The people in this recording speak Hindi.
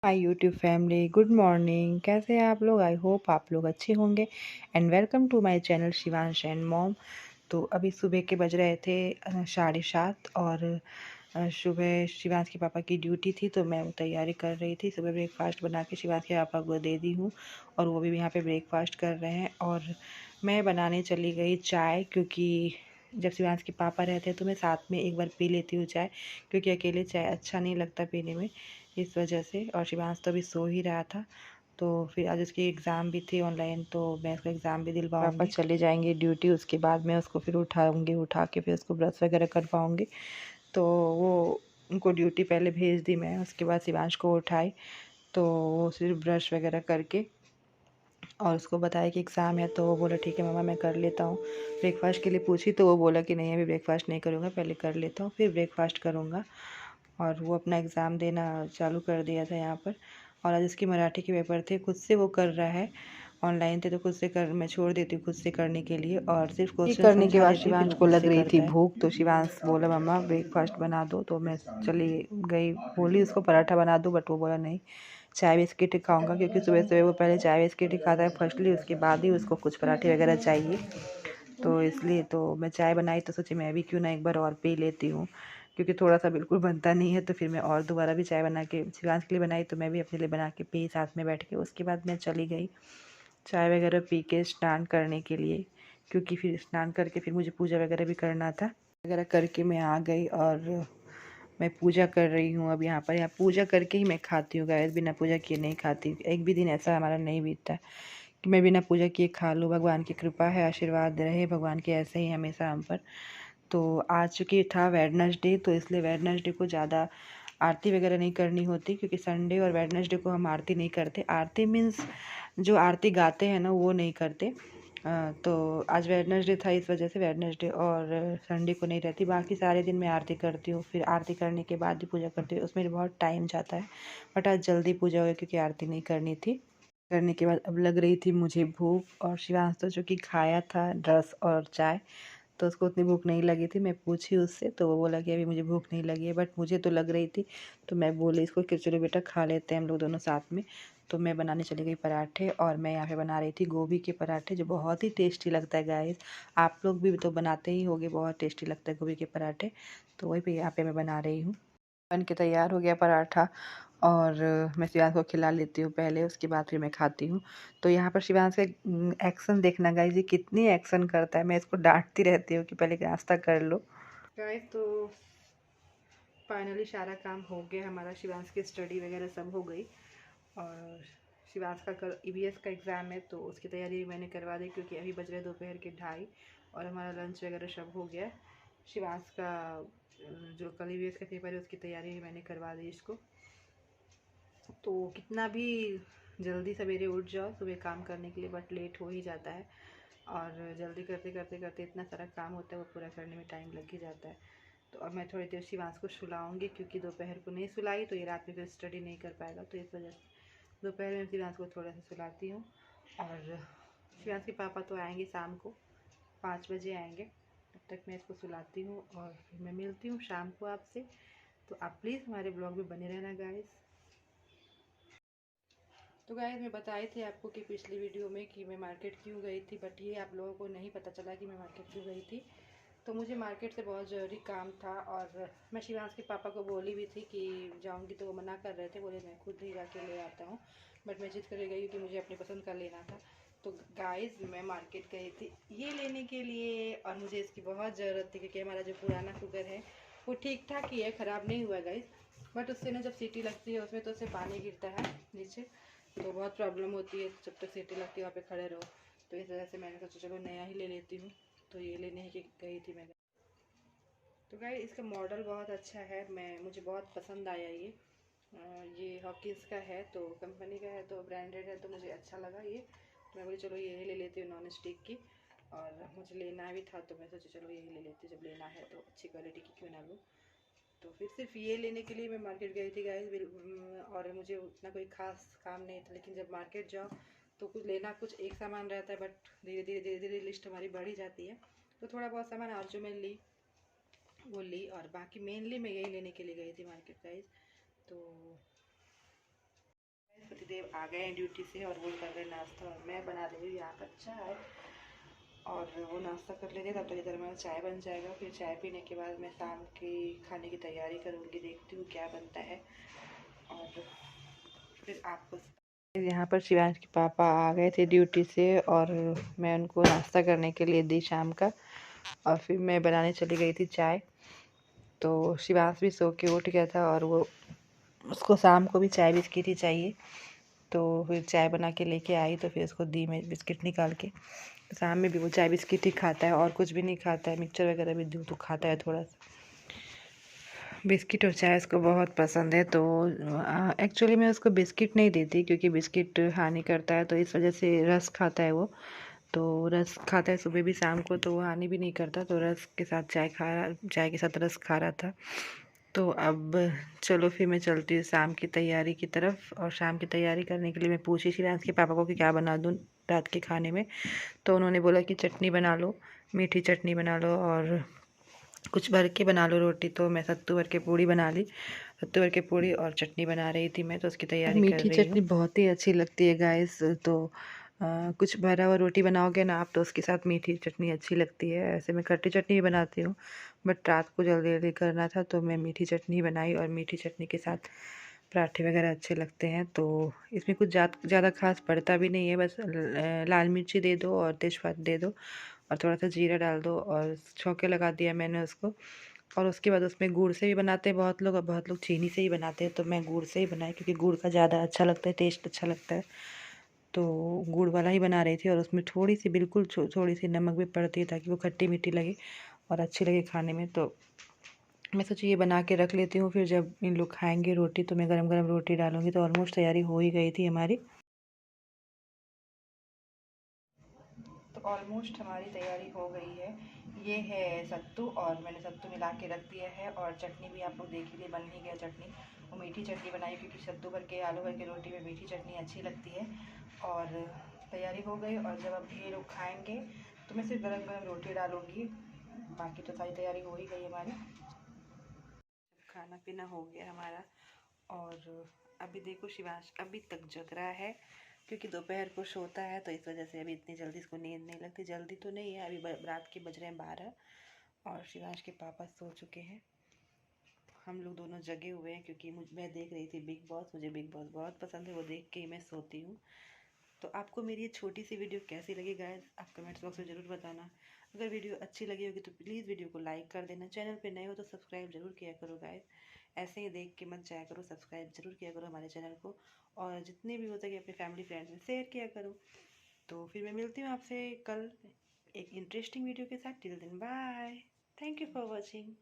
My YouTube family, good morning. कैसे हैं आप लोग? आई होप आप लोग अच्छे होंगे and welcome to my channel Shivansh and mom. तो अभी सुबह के बज रहे थे 7:30 और सुबह शिवांश के पापा की ड्यूटी थी, तो मैं वो तैयारी कर रही थी। सुबह ब्रेकफास्ट बना के शिवांश के पापा को दे दी हूँ और वो भी यहाँ पे ब्रेकफास्ट कर रहे हैं। और मैं बनाने चली गई चाय, क्योंकि जब शिवांश के पापा रहते हैं तो मैं साथ में एक बार पी लेती हूँ चाय, क्योंकि अकेले चाय अच्छा नहीं लगता पीने में, इस वजह से। और शिवांश तो अभी सो ही रहा था, तो फिर आज उसकी एग्ज़ाम भी थी ऑनलाइन, तो मैं उसका एग्ज़ाम भी दिलवाऊंगी। पापा चले जाएंगे ड्यूटी, उसके बाद मैं उसको फिर उठाऊंगी, उठा के फिर उसको ब्रश वगैरह करवाऊंगी। तो वो उनको ड्यूटी पहले भेज दी मैं, उसके बाद शिवांश को उठाई, तो वो सिर्फ ब्रश वगैरह करके और उसको बताया कि एग्ज़ाम है, तो वो बोला ठीक है मम्मा मैं कर लेता हूँ। ब्रेकफास्ट के लिए पूछी तो वो बोला कि नहीं अभी ब्रेकफास्ट नहीं करूँगा, पहले कर लेता हूँ फिर ब्रेकफास्ट करूँगा। और वो अपना एग्ज़ाम देना चालू कर दिया था यहाँ पर। और आज उसके मराठी के पेपर थे, खुद से वो कर रहा है। ऑनलाइन थे तो खुद से कर, मैं छोड़ देती हूँ खुद से करने के लिए, और सिर्फ क्वेश्चन करने के बाद शिवांश को लग रही थी भूख, तो शिवांश बोला मम्मा ब्रेकफास्ट बना दो, तो मैं चली गई। बोली उसको पराठा बना दो, बट वो बोला नहीं चाय बिस्किट ही खाऊंगा, क्योंकि सुबह सुबह वो पहले चाय बिस्किट ही खाता है फर्स्टली, उसके बाद ही उसको कुछ पराठे वगैरह चाहिए। तो इसलिए तो मैं चाय बनाई, तो सोची मैं भी क्यों ना एक बार और पी लेती हूँ, क्योंकि थोड़ा सा बिल्कुल बनता नहीं है। तो फिर मैं और दोबारा भी चाय बना के शिवांश के लिए बनाई, तो मैं भी अपने लिए बना के पी साथ में बैठ के। उसके बाद मैं चली गई चाय वगैरह पी के स्नान करने के लिए, क्योंकि फिर स्नान करके फिर मुझे पूजा वगैरह भी करना था। वगैरह करके मैं आ गई और मैं पूजा कर रही हूँ अब यहाँ पर। यहाँ पूजा करके ही मैं खाती हूँ गाइस, बिना पूजा किए नहीं खाती। एक भी दिन ऐसा हमारा नहीं बीतता कि मैं बिना पूजा किए खा लूँ। भगवान की कृपा है, आशीर्वाद रहे भगवान के ऐसे ही हमेशा हम पर। तो आज चूँकि था वेडनेसडे, तो इसलिए वेडनेसडे को ज़्यादा आरती वगैरह नहीं करनी होती, क्योंकि संडे और वेडनेसडे को हम आरती नहीं करते। आरती मीन्स जो आरती गाते हैं ना, वो नहीं करते। तो आज वेडनेसडे था, इस वजह से वेडनेसडे और संडे को नहीं रहती। बाकी सारे दिन मैं आरती करती हूँ, फिर आरती करने के बाद ही पूजा करती हूँ, उसमें बहुत टाइम जाता है। बट आज जल्दी पूजा हो गई क्योंकि आरती नहीं करनी थी। करने के बाद अब लग रही थी मुझे भूख, और शिवांश तो जो कि खाया था रस और चाय, तो उसको उतनी भूख नहीं लगी थी। मैं पूछी उससे, तो वो बोला कि अभी मुझे भूख नहीं लगी है, बट मुझे तो लग रही थी। तो मैं बोली इसको कि चलो बेटा खा लेते हैं हम लोग दोनों साथ में। तो मैं बनाने चली गई पराठे, और मैं यहाँ पे बना रही थी गोभी के पराठे, जो बहुत ही टेस्टी लगता है गाइस। आप लोग भी तो बनाते ही होंगे, बहुत टेस्टी लगता है गोभी के पराठे। तो वही पे यहाँ पे मैं बना रही हूँ। बन के तैयार हो गया पराठा, और मैं शिवांश को खिला लेती हूँ पहले, उसके बाद फिर मैं खाती हूँ। तो यहाँ पर शिवांश का एक्शन देखना गाइस, ये कितनी एक्शन करता है। मैं इसको डांटती रहती हूँ कि पहले नाश्ता कर लो। गाइस तो फाइनली सारा काम हो गया हमारा, शिवांश की स्टडी वगैरह सब हो गई। और शिवांश का कल ईवीएस का एग्ज़ाम है, तो उसकी तैयारी मैंने करवा दी, क्योंकि अभी बज रहे दोपहर के 2:30 और हमारा लंच वगैरह सब हो गया। शिवांश का जो कल ईवीएस का पेपर है उसकी तैयारी भी मैंने करवा दी इसको। तो कितना भी जल्दी सवेरे उठ जाओ सुबह काम करने के लिए, बट लेट हो ही जाता है। और जल्दी करते करते करते इतना सारा काम होता है, वो पूरा करने में टाइम लग ही जाता है। तो अब मैं थोड़ी देर शिवांश को सुलाऊंगी, क्योंकि दोपहर को नहीं सुलाई तो ये रात में फिर स्टडी नहीं कर पाएगा, तो इस वजह से दोपहर में शिवांश को थोड़ा सा सुलाती हूँ। और शिवांश के पापा तो आएंगे शाम को 5 बजे आएंगे, तब तक मैं इसको सुलाती हूँ और फिर मैं मिलती हूँ शाम को आपसे। तो आप प्लीज़ हमारे ब्लॉग में बने रहना गाइस। तो गाइस मैं बताई थी आपको कि पिछली वीडियो में कि मैं मार्केट क्यों गई थी, बट ये आप लोगों को नहीं पता चला कि मैं मार्केट क्यों गई थी। तो मुझे मार्केट से बहुत ज़रूरी काम था, और मैं शिवांश के पापा को बोली भी थी कि जाऊंगी, तो वो मना कर रहे थे, बोले मैं खुद ही जाके ले आता हूँ। बट मैं जिद कर गई कि मुझे अपने पसंद का लेना था। तो गाइस मैं मार्केट गई थी ये लेने के लिए, और मुझे इसकी बहुत ज़रूरत थी, क्योंकि हमारा जो पुराना कुकर है वो ठीक ठाक ही है, ख़राब नहीं हुआ गाइस। बट उससे ना जब सीटी लगती है उसमें तो उससे पानी गिरता है नीचे, तो बहुत प्रॉब्लम होती है जब तक सीटी लगती है वहाँ पे खड़े रहो। तो इस वजह से मैंने सोचा चलो नया ही ले लेती हूँ, तो ये लेने ही गई थी मैं। तो गाइस इसका मॉडल बहुत अच्छा है, मुझे बहुत पसंद आया ये हॉकिंस का है, तो कंपनी का है, तो ब्रांडेड है, तो मुझे अच्छा लगा ये। तो मैं बोली चलो यही ले लेती हूँ नॉन स्टिक की, और मुझे लेना भी था, तो मैं सोचा चलो यही ले लेती हूँ, जब लेना है तो अच्छी क्वालिटी की क्यों ना लूँ। तो फिर सिर्फ ये लेने के लिए मैं मार्केट गई थी गाइस, और मुझे उतना कोई खास काम नहीं था। लेकिन जब मार्केट जाओ तो कुछ लेना कुछ एक सामान रहता है, बट धीरे धीरे धीरे धीरे लिस्ट हमारी बढ़ ही जाती है। तो थोड़ा बहुत सामान और जो मैं ली वो ली, और बाकी मेनली मैं यही लेने के लिए गई थी मार्केट गाइस। तो आ गए हैं ड्यूटी से और वो कर रहे हैं नाश्ता और मैं बना रही हूँ यहाँ पर चाय। और वो नाश्ता कर लेते तब तक इधर मेरा चाय बन जाएगा। फिर चाय पीने के बाद मैं शाम की खाने की तैयारी करूँगी, देखती हूँ क्या बनता है। और फिर आपको यहाँ पर शिवांश के पापा आ गए थे ड्यूटी से और मैं उनको नाश्ता करने के लिए दी शाम का। और फिर मैं बनाने चली गई थी चाय। तो शिवांश भी सो के उठ गया था और वो उसको शाम को भी चाय बिस्किट ही चाहिए। तो फिर चाय बना के लेके आई तो फिर उसको दी मैं बिस्किट निकाल के। शाम में भी वो चाय बिस्किट ही खाता है और कुछ भी नहीं खाता है। मिक्सचर वगैरह भी दूँ तो खाता है थोड़ा सा। बिस्किट और चाय उसको बहुत पसंद है। तो एक्चुअली मैं उसको बिस्किट नहीं देती क्योंकि बिस्किट हानि करता है, तो इस वजह से रस खाता है वो। तो रस खाता है सुबह भी शाम को, तो वो हानि भी नहीं करता। तो रस के साथ चाय के साथ रस खा रहा था। तो अब चलो फिर मैं चलती हूँ शाम की तैयारी की तरफ। और शाम की तैयारी करने के लिए मैं पूछी शिवांश के पापा को कि क्या बना दूँ रात के खाने में। तो उन्होंने बोला कि चटनी बना लो, मीठी चटनी बना लो और कुछ भर के बना लो रोटी। तो मैं सत्तू भर के पूड़ी बना ली। सत्तू भर के पूड़ी और चटनी बना रही थी मैं, तो उसकी तैयारी कर रही हूँ। मीठी चटनी बहुत ही अच्छी लगती है गाइस। तो कुछ भरा हुआ रोटी बनाओगे ना आप तो उसके साथ मीठी चटनी अच्छी लगती है। ऐसे मैं खट्टी चटनी भी बनाती हूँ, बट रात को जल्दी जल्दी करना था तो मैं मीठी चटनी बनाई। और मीठी चटनी के साथ पराठे वगैरह अच्छे लगते हैं। तो इसमें कुछ ज़्यादा खास पड़ता भी नहीं है, बस लाल मिर्ची दे दो और तेज़पात दे दो और थोड़ा सा जीरा डाल दो और छौंके लगा दिया मैंने उसको। और उसके बाद उसमें गुड़ से भी बनाते हैं बहुत लोग और बहुत लोग चीनी से ही बनाते हैं। तो मैं गुड़ से ही बनाई क्योंकि गुड़ का ज़्यादा अच्छा लगता है, टेस्ट अच्छा लगता है। तो गुड़ वाला ही बना रही थी और उसमें थोड़ी सी बिल्कुल थोड़ी सी नमक भी पड़ती है ताकि वो खट्टी मीठी लगे और अच्छी लगे खाने में। तो मैं सोची ये बना के रख लेती हूँ, फिर जब इन लोग खाएंगे रोटी तो मैं गरम गरम रोटी डालूँगी। तो ऑलमोस्ट तैयारी हो ही गई थी हमारी। तो ऑलमोस्ट हमारी तैयारी हो गई है। ये है सत्तू और मैंने सत्तू मिला के रख दिया है। और चटनी भी आप लोग देख लीजिए बन ही गया चटनी। वो मीठी चटनी बनाई क्योंकि सत्तू भर के आलू भर के रोटी में मीठी चटनी अच्छी लगती है। और तैयारी हो गई और जब अब ये लोग खाएंगे तो मैं सिर्फ गरम गरम रोटी डालूँगी। बाकी तो सारी तैयारी हो ही गई हमारी। खाना पीना हो गया हमारा। और अभी देखो शिवांश अभी तक जग रहा है क्योंकि दोपहर को सोता है, तो इस वजह से अभी इतनी जल्दी इसको नींद नहीं लगती। जल्दी तो नहीं है, अभी रात के बज रहे हैं 12 और शिवांश के पापा सो चुके हैं। हम लोग दोनों जगे हुए हैं क्योंकि मैं देख रही थी बिग बॉस। मुझे बिग बॉस बहुत पसंद है, वो देख के ही मैं सोती हूँ। तो आपको मेरी ये छोटी सी वीडियो कैसी लगी गाइस, आप कमेंट्स बॉक्स में ज़रूर बताना। अगर वीडियो अच्छी लगी होगी तो प्लीज़ वीडियो को लाइक कर देना। चैनल पे नए हो तो सब्सक्राइब जरूर किया करो गाइस। ऐसे ही देख के मत जाया करो, सब्सक्राइब जरूर किया करो हमारे चैनल को। और जितने भी हो सके अपने फैमिली फ्रेंड्स में शेयर किया करो। तो फिर मैं मिलती हूँ आपसे कल एक इंटरेस्टिंग वीडियो के साथ। Till then bye, thank you for watching.